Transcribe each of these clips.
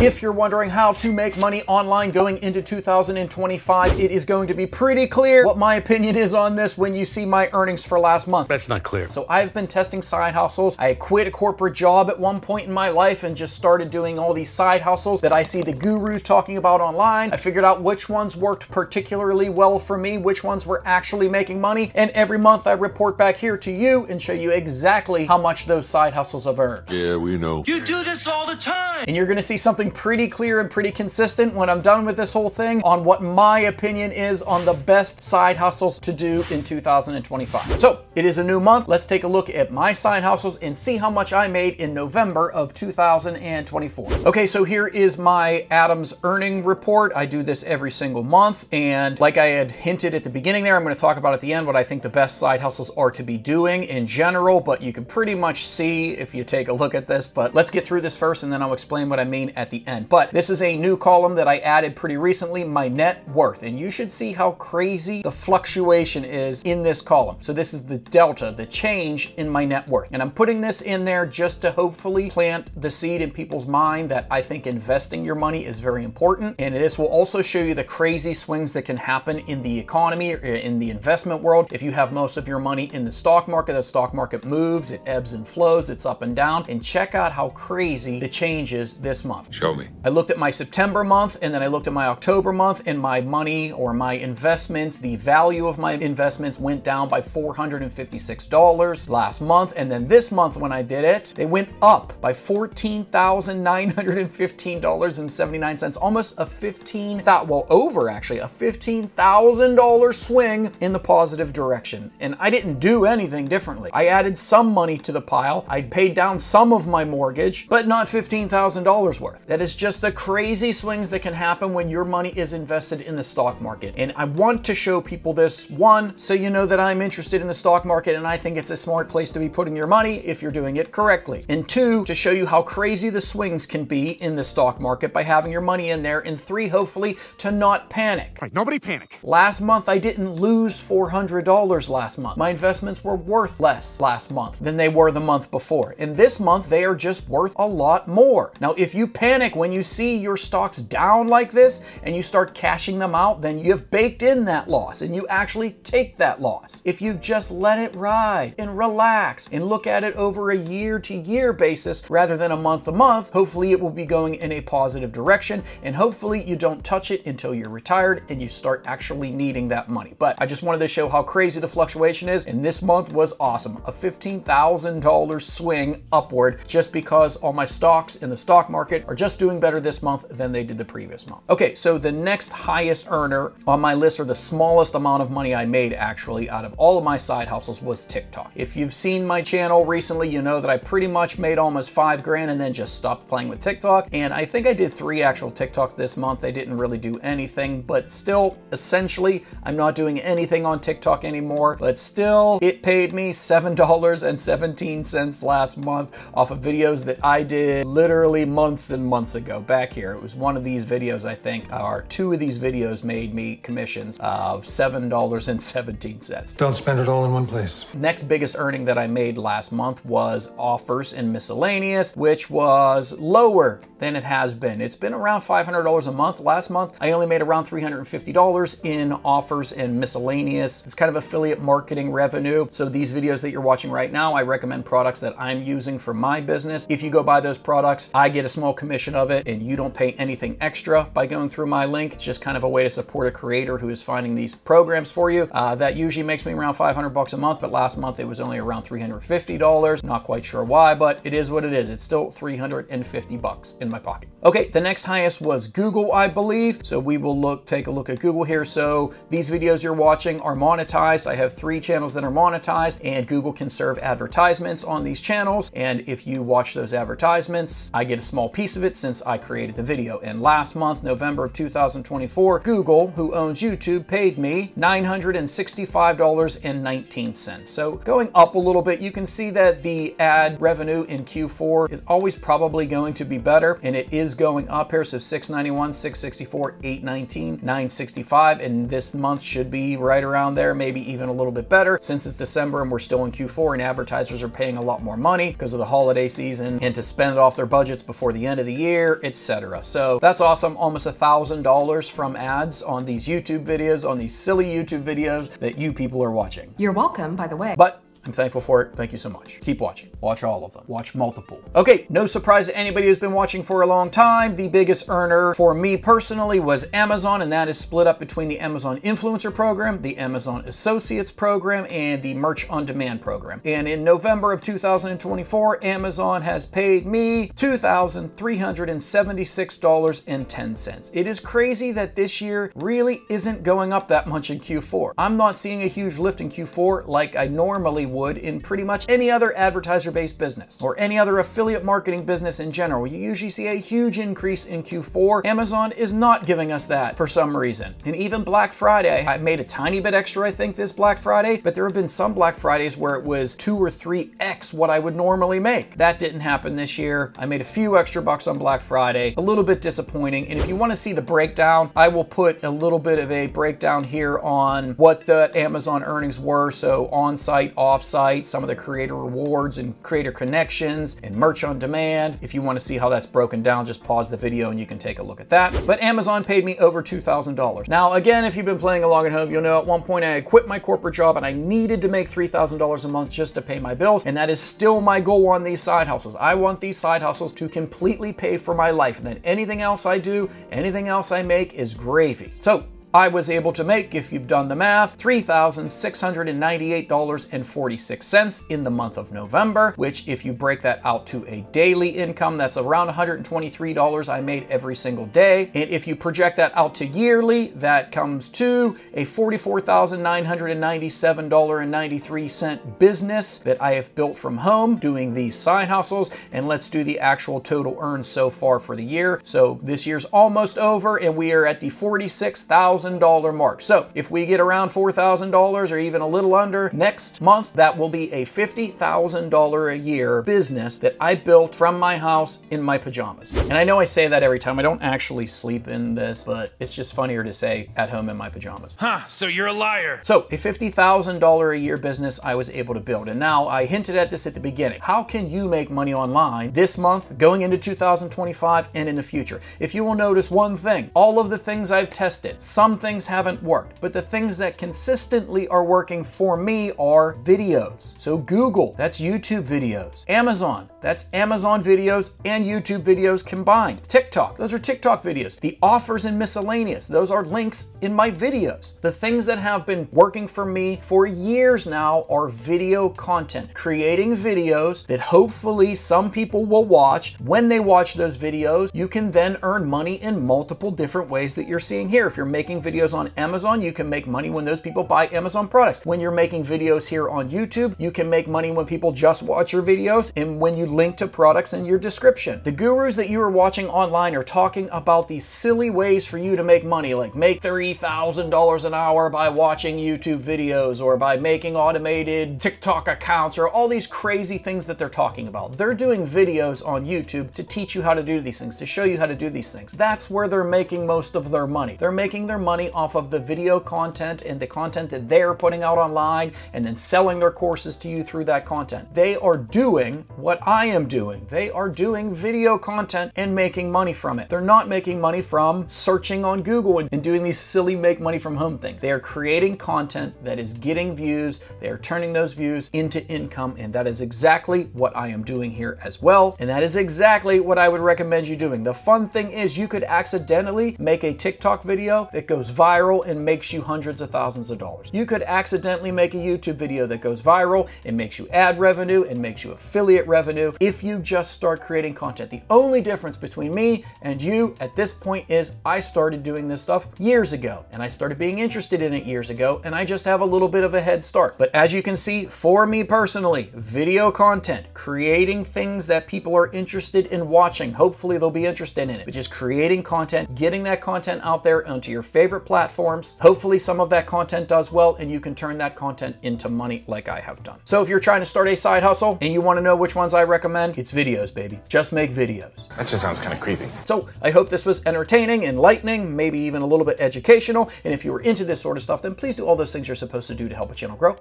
If you're wondering how to make money online going into 2025, it is going to be pretty clear what my opinion is on this when you see my earnings for last month. That's not clear. So I've been testing side hustles. I quit a corporate job at one point in my life and just started doing all these side hustles that I see the gurus talking about online. I figured out which ones worked particularly well for me, which ones were actually making money, and every month I report back here to you and show you exactly how much those side hustles have earned. Yeah, we know. You do this all the time! And you're gonna see something pretty clear and pretty consistent when I'm done with this whole thing on what my opinion is on the best side hustles to do in 2025. So it is a new month. Let's take a look at my side hustles and see how much I made in November of 2024. Okay, so here is my Adams earning report. I do this every single month, and like I had hinted at the beginning there, I'm going to talk about at the end what I think the best side hustles are to be doing in general, but you can pretty much see if you take a look at this. But let's get through this first and then I'll explain what I mean at the end. But this is a new column that I added pretty recently, my net worth, and you should see how crazy the fluctuation is in this column. So this is the delta, the change in my net worth. And I'm putting this in there just to hopefully plant the seed in people's mind that I think investing your money is very important. And this will also show you the crazy swings that can happen in the economy or in the investment world. If you have most of your money in the stock market moves, it ebbs and flows, it's up and down. And check out how crazy the change is this month. Show me. I looked at my September month and then I looked at my October month, and my money or my investments, the value of my investments went down by $456 last month. And then this month when I did it, they went up by $14,915.79, almost a $15,000 swing in the positive direction. And I didn't do anything differently. I added some money to the pile. I paid down some of my mortgage, but not $15,000 worth. That is just the crazy swings that can happen when your money is invested in the stock market. And I want to show people this, one, so you know that I'm interested in the stock market and I think it's a smart place to be putting your money if you're doing it correctly. And two, to show you how crazy the swings can be in the stock market by having your money in there. And three, hopefully to not panic. Right, nobody panic. Last month, I didn't lose $400 last month. My investments were worth less last month than they were the month before. And this month, they are just worth a lot more. Now, if you panic when you see your stocks down like this and you start cashing them out, then you've baked in that loss and you actually take that loss. If you just let it ride and relax and look at it over a year-to-year basis rather than a month-to-month, hopefully it will be going in a positive direction, and hopefully you don't touch it until you're retired and you start actually needing that money. But I just wanted to show how crazy the fluctuation is, and this month was awesome. A $15,000 swing upward just because all my stocks in the stock market are just doing better this month than they did the previous month. Okay, so the next highest earner on my list, or the smallest amount of money I made actually out of all of my side hustles, was TikTok. If you've seen my channel recently, you know that I pretty much made almost $5,000 and then just stopped playing with TikTok. And I think I did 3 actual TikTok this month. They didn't really do anything, but still, essentially, I'm not doing anything on TikTok anymore, but still, it paid me $7.17 last month off of videos that I did literally months and months ago. Back here, it was one of these videos, I think, or 2 of these videos made me commissions of $7.17. Don't spend it all in one place. Next biggest earning that I made last month was offers and miscellaneous, which was lower than it has been. It's been around $500 a month. Last month, I only made around $350 in offers and miscellaneous. It's kind of affiliate marketing revenue. So these videos that you're watching right now, I recommend products that I'm using for my business. If you go buy those products, I get a small commission of it, and you don't pay anything extra by going through my link. It's just kind of a way to support a creator who is finding these programs for you. That usually makes me around $500 a month, but last month it was only around $350. Not quite sure why, but it is what it is. It's still $350 in my pocket. Okay, the next highest was Google, I believe. So we will take a look at Google here. So these videos you're watching are monetized. I have 3 channels that are monetized, and Google can serve advertisements on these channels. And if you watch those advertisements, I get a small piece of it since I created the video. And last month, November of 2024, Google, who owns YouTube, paid me $965.19. So going up a little bit, you can see that the ad revenue in Q4 is always probably going to be better, and it is going up here. So $691, $664, $819, $965, and this month should be right around there, maybe even a little bit better since it's December and we're still in Q4 and advertisers are paying a lot more money because of the holiday season and to spend it off their budgets before the end of the year. year, etc. So that's awesome. Almost $1,000 from ads on these YouTube videos, on these silly YouTube videos that you people are watching. You're welcome, by the way. But I'm thankful for it. Thank you so much. Keep watching. Watch all of them. Watch multiple. Okay, no surprise to anybody who's been watching for a long time. The biggest earner for me personally was Amazon, and that is split up between the Amazon Influencer Program, the Amazon Associates Program, and the Merch on Demand Program. And in November of 2024, Amazon has paid me $2,376.10. It is crazy that this year really isn't going up that much in Q4. I'm not seeing a huge lift in Q4 like I normally would in pretty much any other advertiser-based business or any other affiliate marketing business in general. You usually see a huge increase in Q4. Amazon is not giving us that for some reason. And even Black Friday, I made a tiny bit extra, I think, this Black Friday, but there have been some Black Fridays where it was 2 or 3x what I would normally make. That didn't happen this year. I made a few extra bucks on Black Friday, a little bit disappointing. And if you want to see the breakdown, I will put a little bit of a breakdown here on what the Amazon earnings were. So on-site, off-site, some of the creator rewards and creator connections and merch on demand. If you want to see how that's broken down, just pause the video and you can take a look at that. But Amazon paid me over $2,000. Now, again, if you've been playing along at home, you'll know at one point I had quit my corporate job and I needed to make $3,000 a month just to pay my bills. And that is still my goal on these side hustles. I want these side hustles to completely pay for my life. And then anything else I do, anything else I make is gravy. So I was able to make, if you've done the math, $3,698.46 in the month of November, which if you break that out to a daily income, that's around $123 I made every single day. And if you project that out to yearly, that comes to a $44,997.93 business that I have built from home doing these side hustles. And let's do the actual total earned so far for the year. So this year's almost over and we are at the $46,000 mark. So if we get around $4,000 or even a little under next month, that will be a $50,000 a year business that I built from my house in my pajamas. And I know I say that every time. I don't actually sleep in this, but it's just funnier to say at home in my pajamas. Huh, so you're a liar. So a $50,000 a year business I was able to build. And now I hinted at this at the beginning. How can you make money online this month, going into 2025 and in the future? If you will notice one thing, all of the things I've tested, some things haven't worked, but the things that consistently are working for me are videos. So Google, that's YouTube videos. Amazon, that's Amazon videos and YouTube videos combined. TikTok, those are TikTok videos. The offers and miscellaneous, those are links in my videos. The things that have been working for me for years now are video content, creating videos that hopefully some people will watch. When they watch those videos, you can then earn money in multiple different ways that you're seeing here. If you're making videos on Amazon, you can make money when those people buy Amazon products. When you're making videos here on YouTube, you can make money when people just watch your videos and when you link to products in your description. The gurus that you are watching online are talking about these silly ways for you to make money, like make $30,000 an hour by watching YouTube videos or by making automated TikTok accounts or all these crazy things that they're talking about. They're doing videos on YouTube to teach you how to do these things, to show you how to do these things. That's where they're making most of their money. They're making their money off of the video content and the content that they're putting out online and then selling their courses to you through that content. They are doing what I am doing. They are doing video content and making money from it. They're not making money from searching on Google and doing these silly make money from home things. They are creating content that is getting views. They are turning those views into income, and that is exactly what I am doing here as well. And that is exactly what I would recommend you doing. The fun thing is you could accidentally make a TikTok video that goes viral and makes you hundreds of thousands of dollars. You could accidentally make a YouTube video that goes viral and makes you ad revenue and makes you affiliate revenue if you just start creating content. The only difference between me and you at this point is I started doing this stuff years ago and I started being interested in it years ago, and I just have a little bit of a head start. But as you can see, for me personally, video content, creating things that people are interested in watching, hopefully they'll be interested in it, but just creating content, getting that content out there onto your favorite platforms. Hopefully some of that content does well and you can turn that content into money like I have done. So if you're trying to start a side hustle and you want to know which ones I recommend, it's videos, baby. Just make videos. That just sounds kind of creepy. So I hope this was entertaining, enlightening, maybe even a little bit educational. And if you were into this sort of stuff, then please do all those things you're supposed to do to help a channel grow.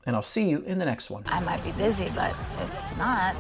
And I'll see you in the next one. I might be busy, but if not,